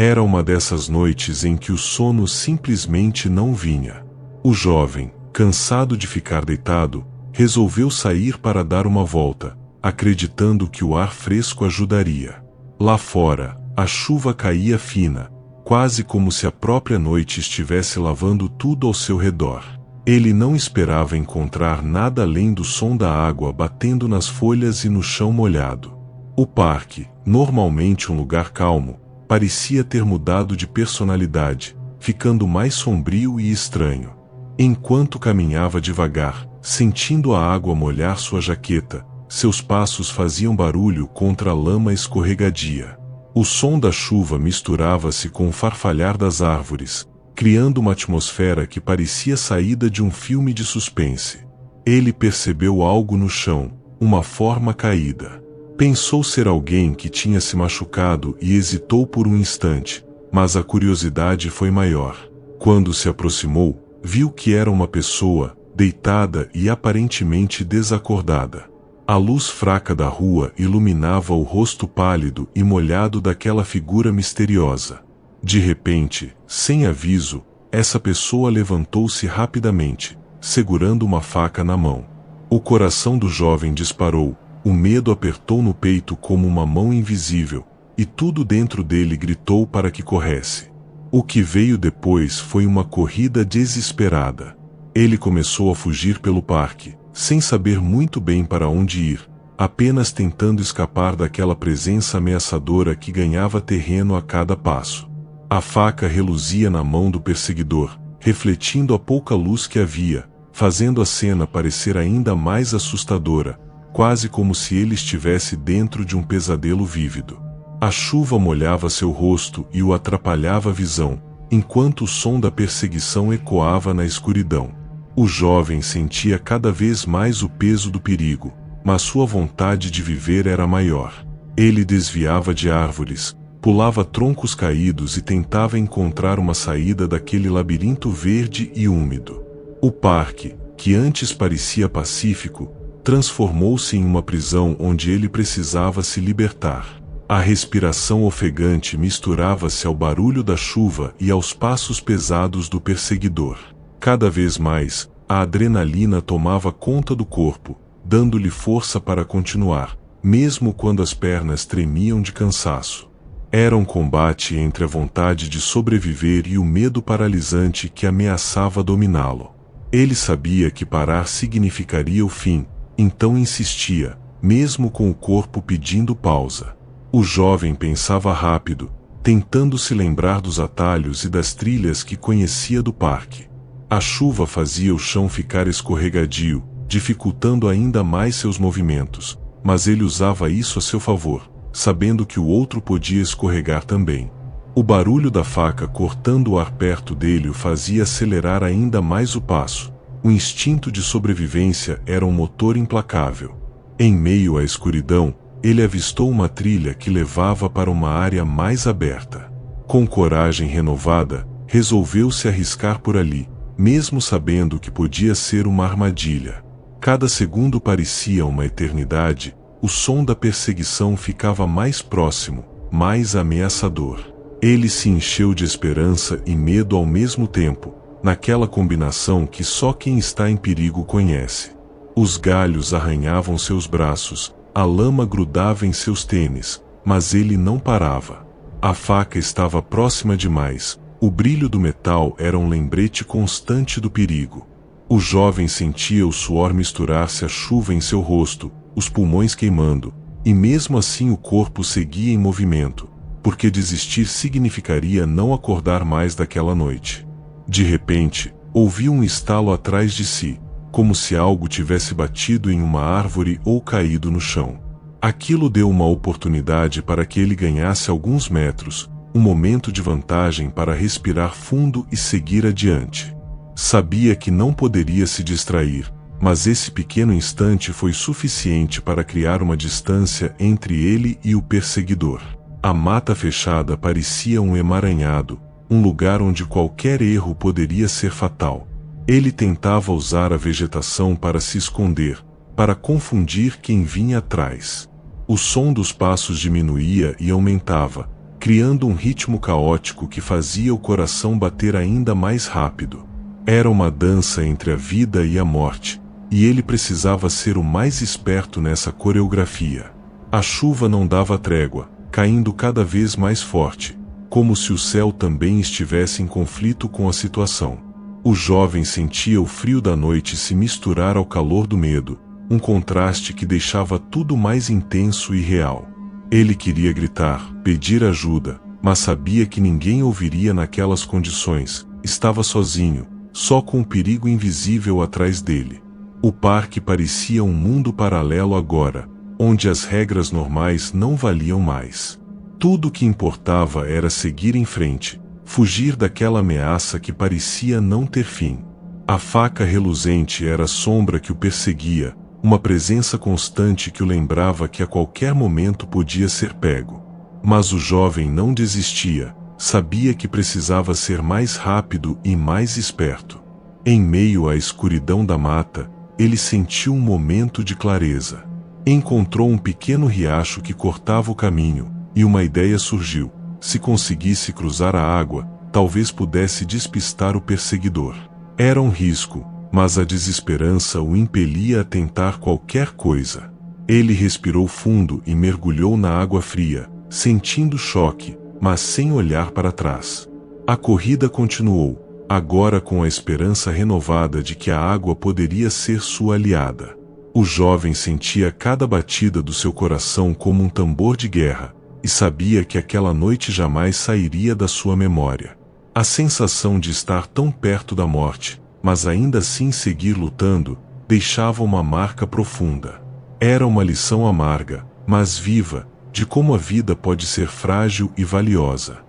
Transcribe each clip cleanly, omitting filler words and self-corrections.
Era uma dessas noites em que o sono simplesmente não vinha. O jovem, cansado de ficar deitado, resolveu sair para dar uma volta, acreditando que o ar fresco ajudaria. Lá fora, a chuva caía fina, quase como se a própria noite estivesse lavando tudo ao seu redor. Ele não esperava encontrar nada além do som da água batendo nas folhas e no chão molhado. O parque, normalmente um lugar calmo, parecia ter mudado de personalidade, ficando mais sombrio e estranho. Enquanto caminhava devagar, sentindo a água molhar sua jaqueta, seus passos faziam barulho contra a lama escorregadia. O som da chuva misturava-se com o farfalhar das árvores, criando uma atmosfera que parecia saída de um filme de suspense. Ele percebeu algo no chão, uma forma caída. Pensou ser alguém que tinha se machucado e hesitou por um instante, mas a curiosidade foi maior. Quando se aproximou, viu que era uma pessoa, deitada e aparentemente desacordada. A luz fraca da rua iluminava o rosto pálido e molhado daquela figura misteriosa. De repente, sem aviso, essa pessoa levantou-se rapidamente, segurando uma faca na mão. O coração do jovem disparou, o medo apertou no peito como uma mão invisível, e tudo dentro dele gritou para que corresse. O que veio depois foi uma corrida desesperada. Ele começou a fugir pelo parque, sem saber muito bem para onde ir, apenas tentando escapar daquela presença ameaçadora que ganhava terreno a cada passo. A faca reluzia na mão do perseguidor, refletindo a pouca luz que havia, fazendo a cena parecer ainda mais assustadora, quase como se ele estivesse dentro de um pesadelo vívido. A chuva molhava seu rosto e o atrapalhava a visão, enquanto o som da perseguição ecoava na escuridão. O jovem sentia cada vez mais o peso do perigo, mas sua vontade de viver era maior. Ele desviava de árvores, pulava troncos caídos e tentava encontrar uma saída daquele labirinto verde e úmido. O parque, que antes parecia pacífico, transformou-se em uma prisão onde ele precisava se libertar. A respiração ofegante misturava-se ao barulho da chuva e aos passos pesados do perseguidor. Cada vez mais, a adrenalina tomava conta do corpo, dando-lhe força para continuar, mesmo quando as pernas tremiam de cansaço. Era um combate entre a vontade de sobreviver e o medo paralisante que ameaçava dominá-lo. Ele sabia que parar significaria o fim, então insistia, mesmo com o corpo pedindo pausa. O jovem pensava rápido, tentando se lembrar dos atalhos e das trilhas que conhecia do parque. A chuva fazia o chão ficar escorregadio, dificultando ainda mais seus movimentos, mas ele usava isso a seu favor, sabendo que o outro podia escorregar também. O barulho da faca cortando o ar perto dele o fazia acelerar ainda mais o passo. O instinto de sobrevivência era um motor implacável. Em meio à escuridão, ele avistou uma trilha que levava para uma área mais aberta. Com coragem renovada, resolveu se arriscar por ali, mesmo sabendo que podia ser uma armadilha. Cada segundo parecia uma eternidade, o som da perseguição ficava mais próximo, mais ameaçador. Ele se encheu de esperança e medo ao mesmo tempo, naquela combinação que só quem está em perigo conhece. Os galhos arranhavam seus braços, a lama grudava em seus tênis, mas ele não parava. A faca estava próxima demais, o brilho do metal era um lembrete constante do perigo. O jovem sentia o suor misturar-se à chuva em seu rosto, os pulmões queimando, e mesmo assim o corpo seguia em movimento, porque desistir significaria não acordar mais daquela noite. De repente, ouviu um estalo atrás de si, como se algo tivesse batido em uma árvore ou caído no chão. Aquilo deu uma oportunidade para que ele ganhasse alguns metros, um momento de vantagem para respirar fundo e seguir adiante. Sabia que não poderia se distrair, mas esse pequeno instante foi suficiente para criar uma distância entre ele e o perseguidor. A mata fechada parecia um emaranhado, um lugar onde qualquer erro poderia ser fatal. Ele tentava usar a vegetação para se esconder, para confundir quem vinha atrás. O som dos passos diminuía e aumentava, criando um ritmo caótico que fazia o coração bater ainda mais rápido. Era uma dança entre a vida e a morte, e ele precisava ser o mais esperto nessa coreografia. A chuva não dava trégua, caindo cada vez mais forte, como se o céu também estivesse em conflito com a situação. O jovem sentia o frio da noite se misturar ao calor do medo, um contraste que deixava tudo mais intenso e real. Ele queria gritar, pedir ajuda, mas sabia que ninguém ouviria naquelas condições. Estava sozinho, só com um perigo invisível atrás dele. O parque parecia um mundo paralelo agora, onde as regras normais não valiam mais. Tudo o que importava era seguir em frente, fugir daquela ameaça que parecia não ter fim. A faca reluzente era a sombra que o perseguia, uma presença constante que o lembrava que a qualquer momento podia ser pego. Mas o jovem não desistia, sabia que precisava ser mais rápido e mais esperto. Em meio à escuridão da mata, ele sentiu um momento de clareza. Encontrou um pequeno riacho que cortava o caminho, e uma ideia surgiu. Se conseguisse cruzar a água, talvez pudesse despistar o perseguidor. Era um risco, mas a desesperança o impelia a tentar qualquer coisa. Ele respirou fundo e mergulhou na água fria, sentindo choque, mas sem olhar para trás. A corrida continuou, agora com a esperança renovada de que a água poderia ser sua aliada. O jovem sentia cada batida do seu coração como um tambor de guerra, e sabia que aquela noite jamais sairia da sua memória. A sensação de estar tão perto da morte, mas ainda assim seguir lutando, deixava uma marca profunda. Era uma lição amarga, mas viva, de como a vida pode ser frágil e valiosa.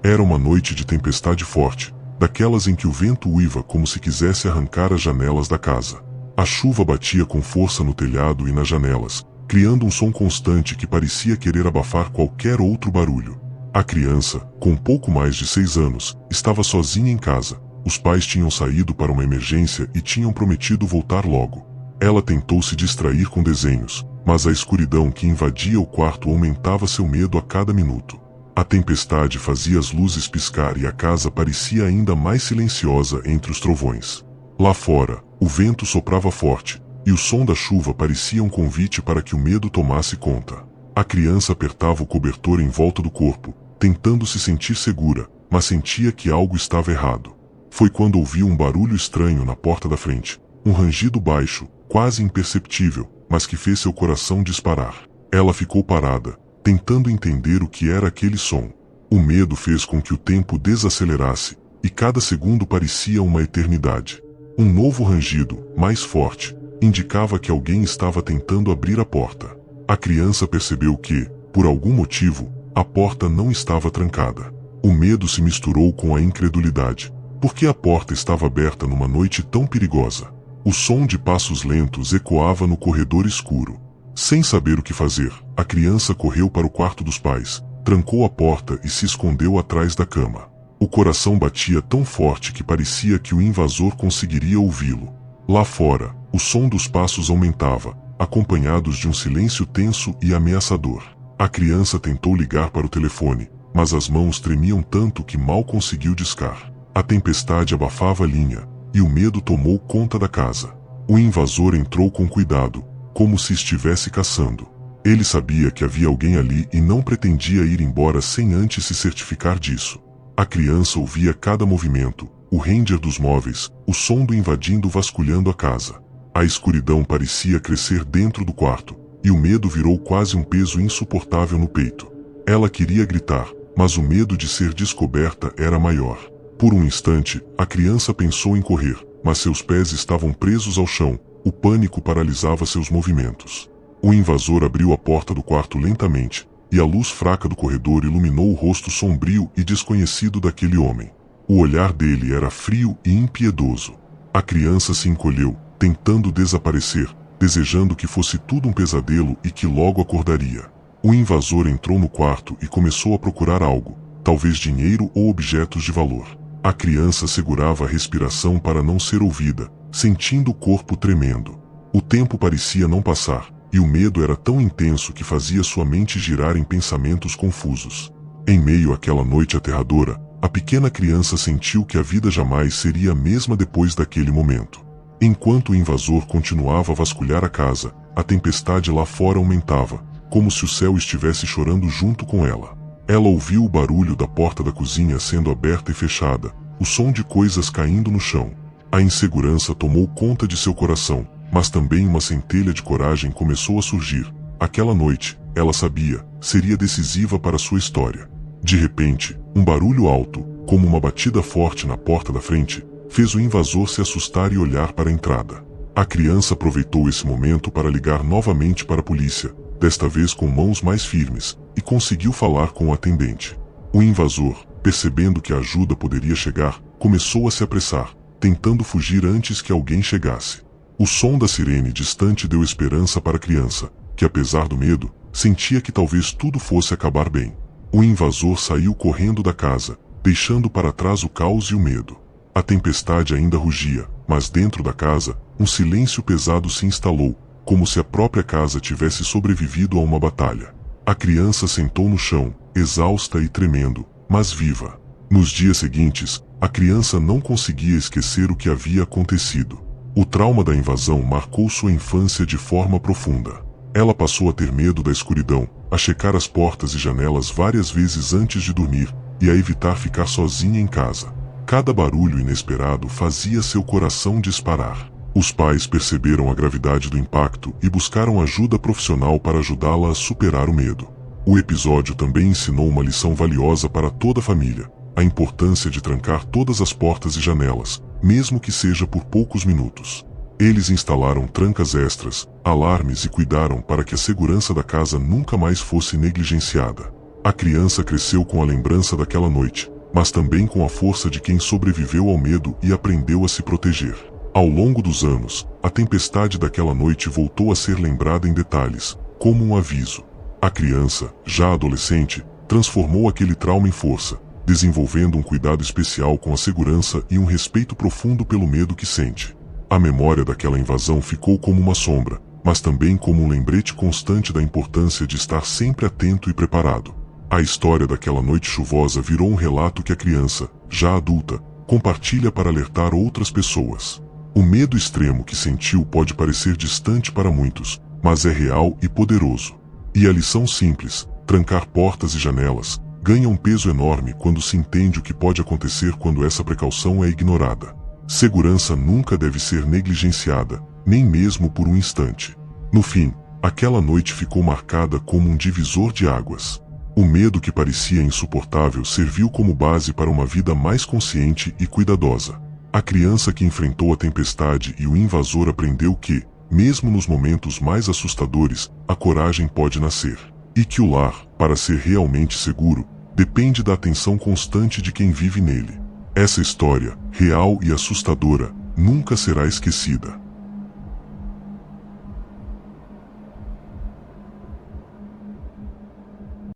Era uma noite de tempestade forte, daquelas em que o vento uiva como se quisesse arrancar as janelas da casa. A chuva batia com força no telhado e nas janelas, criando um som constante que parecia querer abafar qualquer outro barulho. A criança, com pouco mais de 6 anos, estava sozinha em casa. Os pais tinham saído para uma emergência e tinham prometido voltar logo. Ela tentou se distrair com desenhos, mas a escuridão que invadia o quarto aumentava seu medo a cada minuto. A tempestade fazia as luzes piscar e a casa parecia ainda mais silenciosa entre os trovões. Lá fora, o vento soprava forte, e o som da chuva parecia um convite para que o medo tomasse conta. A criança apertava o cobertor em volta do corpo, tentando se sentir segura, mas sentia que algo estava errado. Foi quando ouviu um barulho estranho na porta da frente, um rangido baixo, quase imperceptível, mas que fez seu coração disparar. Ela ficou parada, tentando entender o que era aquele som. O medo fez com que o tempo desacelerasse, e cada segundo parecia uma eternidade. Um novo rangido, mais forte, indicava que alguém estava tentando abrir a porta. A criança percebeu que, por algum motivo, a porta não estava trancada. O medo se misturou com a incredulidade. Por que a porta estava aberta numa noite tão perigosa? O som de passos lentos ecoava no corredor escuro. Sem saber o que fazer, a criança correu para o quarto dos pais, trancou a porta e se escondeu atrás da cama. O coração batia tão forte que parecia que o invasor conseguiria ouvi-lo. Lá fora, o som dos passos aumentava, acompanhados de um silêncio tenso e ameaçador. A criança tentou ligar para o telefone, mas as mãos tremiam tanto que mal conseguiu discar. A tempestade abafava a linha, e o medo tomou conta da casa. O invasor entrou com cuidado, como se estivesse caçando. Ele sabia que havia alguém ali e não pretendia ir embora sem antes se certificar disso. A criança ouvia cada movimento, o ranger dos móveis, o som do invadindo vasculhando a casa. A escuridão parecia crescer dentro do quarto, e o medo virou quase um peso insuportável no peito. Ela queria gritar, mas o medo de ser descoberta era maior. Por um instante, a criança pensou em correr, mas seus pés estavam presos ao chão, o pânico paralisava seus movimentos. O invasor abriu a porta do quarto lentamente, e a luz fraca do corredor iluminou o rosto sombrio e desconhecido daquele homem. O olhar dele era frio e impiedoso. A criança se encolheu, tentando desaparecer, desejando que fosse tudo um pesadelo e que logo acordaria. O invasor entrou no quarto e começou a procurar algo, talvez dinheiro ou objetos de valor. A criança segurava a respiração para não ser ouvida, sentindo o corpo tremendo. O tempo parecia não passar, e e o medo era tão intenso que fazia sua mente girar em pensamentos confusos. Em meio àquela noite aterradora, a pequena criança sentiu que a vida jamais seria a mesma depois daquele momento. Enquanto o invasor continuava a vasculhar a casa, a tempestade lá fora aumentava, como se o céu estivesse chorando junto com ela. Ela ouviu o barulho da porta da cozinha sendo aberta e fechada, o som de coisas caindo no chão. A insegurança tomou conta de seu coração, mas também uma centelha de coragem começou a surgir. Aquela noite, ela sabia, seria decisiva para sua história. De repente, um barulho alto, como uma batida forte na porta da frente, fez o invasor se assustar e olhar para a entrada. A criança aproveitou esse momento para ligar novamente para a polícia, desta vez com mãos mais firmes, e conseguiu falar com o atendente. O invasor, percebendo que a ajuda poderia chegar, começou a se apressar, tentando fugir antes que alguém chegasse. O som da sirene distante deu esperança para a criança, que apesar do medo, sentia que talvez tudo fosse acabar bem. O invasor saiu correndo da casa, deixando para trás o caos e o medo. A tempestade ainda rugia, mas dentro da casa, um silêncio pesado se instalou, como se a própria casa tivesse sobrevivido a uma batalha. A criança sentou no chão, exausta e tremendo, mas viva. Nos dias seguintes, a criança não conseguia esquecer o que havia acontecido. O trauma da invasão marcou sua infância de forma profunda. Ela passou a ter medo da escuridão, a checar as portas e janelas várias vezes antes de dormir, e a evitar ficar sozinha em casa. Cada barulho inesperado fazia seu coração disparar. Os pais perceberam a gravidade do impacto e buscaram ajuda profissional para ajudá-la a superar o medo. O episódio também ensinou uma lição valiosa para toda a família: a importância de trancar todas as portas e janelas, mesmo que seja por poucos minutos. Eles instalaram trancas extras, alarmes e cuidaram para que a segurança da casa nunca mais fosse negligenciada. A criança cresceu com a lembrança daquela noite, mas também com a força de quem sobreviveu ao medo e aprendeu a se proteger. Ao longo dos anos, a tempestade daquela noite voltou a ser lembrada em detalhes, como um aviso. A criança, já adolescente, transformou aquele trauma em força, desenvolvendo um cuidado especial com a segurança e um respeito profundo pelo medo que sente. A memória daquela invasão ficou como uma sombra, mas também como um lembrete constante da importância de estar sempre atento e preparado. A história daquela noite chuvosa virou um relato que a criança, já adulta, compartilha para alertar outras pessoas. O medo extremo que sentiu pode parecer distante para muitos, mas é real e poderoso. E a lição simples, trancar portas e janelas, ganha um peso enorme quando se entende o que pode acontecer quando essa precaução é ignorada. Segurança nunca deve ser negligenciada, nem mesmo por um instante. No fim, aquela noite ficou marcada como um divisor de águas. O medo que parecia insuportável serviu como base para uma vida mais consciente e cuidadosa. A criança que enfrentou a tempestade e o invasor aprendeu que, mesmo nos momentos mais assustadores, a coragem pode nascer. E que o lar, para ser realmente seguro, depende da atenção constante de quem vive nele. Essa história, real e assustadora, nunca será esquecida.